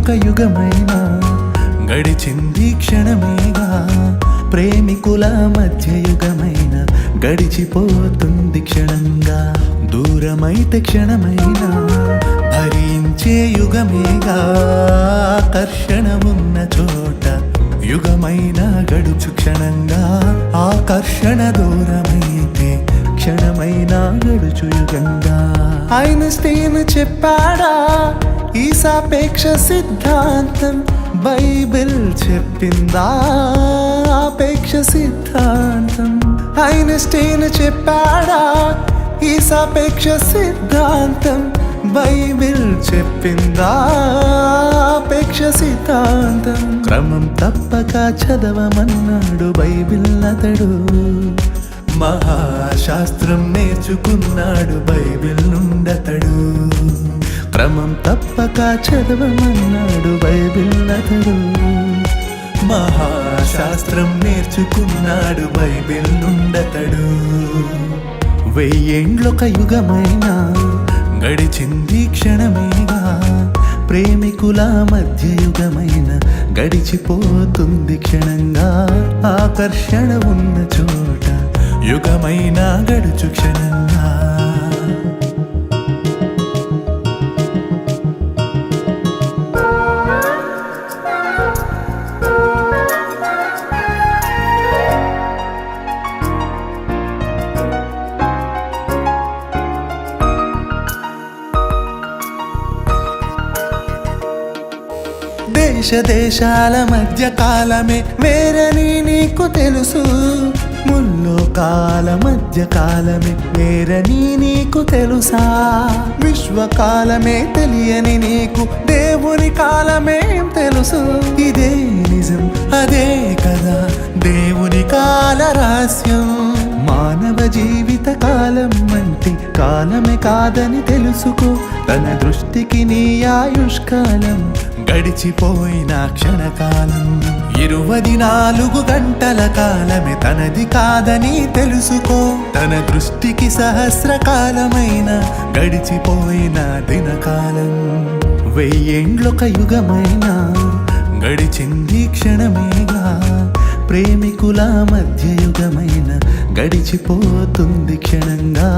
వెయ్యేండ్లొక యుగమైనా గడిచింది క్షణమేగా ప్రేమికుల మధ్య యుగమైన గడిచిపోతుంది క్షణంగా దూరమైతే క్షణమైనా భరించే యుగమేగా ఆకర్షణ ఉన్న చోట యుగమైన గడుచు క్షణంగా ఆకర్షణ దూరమైతే క్షణమైన గడుచు యుగంగా ఐన్స్టీన్ చెప్పాడా ఈ సాపేక్ష సిద్ధాంతం బైబిల్ చెప్పిందా ఆపేక్ష సిద్ధాంతం ఐన్స్టీన్ చెప్పాడా ఈ సాపేక్ష సిద్ధాంతం బైబిల్ చెప్పిందా ఆపేక్ష సిద్ధాంతం క్రమం తప్పక చదవమన్నాడు బైబిల్ అతడు మహాశాస్త్రం నేర్చుకున్నాడు బైబిల్ నుండతడు క్రమం తప్పక చదవమన్నాడు బైబిల్ అతడు మహాశాస్త్రం నేర్చుకున్నాడు బైబిల్ నుండతడు వెయ్యేండ్లొక యుగమైనా గడిచింది క్షణమేగా ప్రేమికుల మధ్య యుగమైన గడిచిపోతుంది క్షణంగా ఆకర్షణ ఉన్న చోట యుగమైన గడుచు క్షణంగా దేశ దేశాల మధ్య కాలమే వేరని నీకు తెలుసు ముల్లోకాల మధ్య కాలమే వేరని నీకు తెలుసా విశ్వకాలమే తెలియని నీకు దేవుని కాలమే తెలుసు ఇదే నిజం అదే కదా దేవుని కాల రహస్యం మానవ జీవిత కాలం అంటే కాలమే కాదని తెలుసుకో తన దృష్టికి నీ ఆయుష్కాలం గడిచిపోయిన క్షణకాలం 24 గంటల కాలమే తనది కాదని తెలుసుకో తన దృష్టికి సహస్రకాలమైన గడిచిపోయిన దినకాలం వెయ్యేండ్లొక యుగమైనా గడిచింది క్షణమేగా ప్రేమికుల మధ్య యుగమైన గడిచిపోతుంది క్షణంగా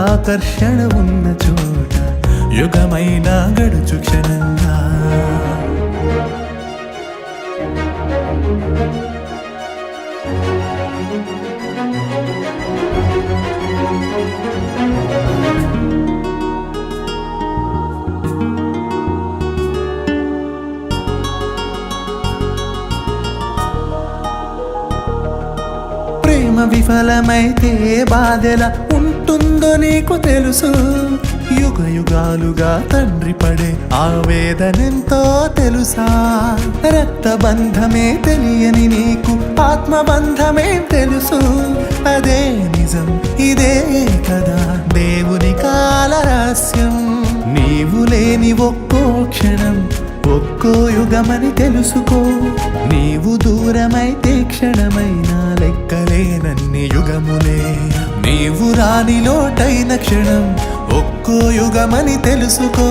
ఆకర్షణ ఉన్న చోట యుగమైన గడుచు క్షణంగా ప్రేమ విఫలమైతే బాధెలా ఉంటుందో నీకు తెలుసు యుగ యుగాలుగా తండ్రి పడే ఆవేదనెంతో తెలుసా రక్తబంధమే తెలియని నీకు ఆత్మబంధమే తెలుసు అదే నిజం ఇదే కదా దేవుని కాల రహస్యం నీవు లేని ఒక్కో క్షణం ఒక్కో యుగమని తెలుసుకో నీవు దూరమైతే క్షణమైనా లెక్కలేనన్ని యుగములే నీవు రాని లోటైన క్షణం ఒక్కో యుగమని తెలుసుకో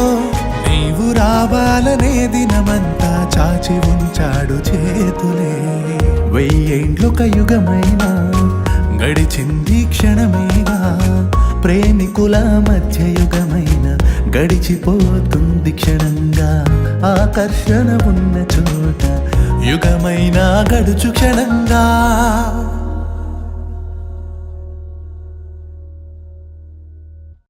నీవు రావాలనే దినమంతా చాచి ఉంచాడు చేతులే వెయ్యేండ్లొక యుగమైనా గడిచింది క్షణమేగా ప్రేమికుల మధ్య యుగమైన గడిచిపోతుంది క్షణంగా ఆకర్షణ ఉన్న చోట యుగమైన గడుచు క్షణంగా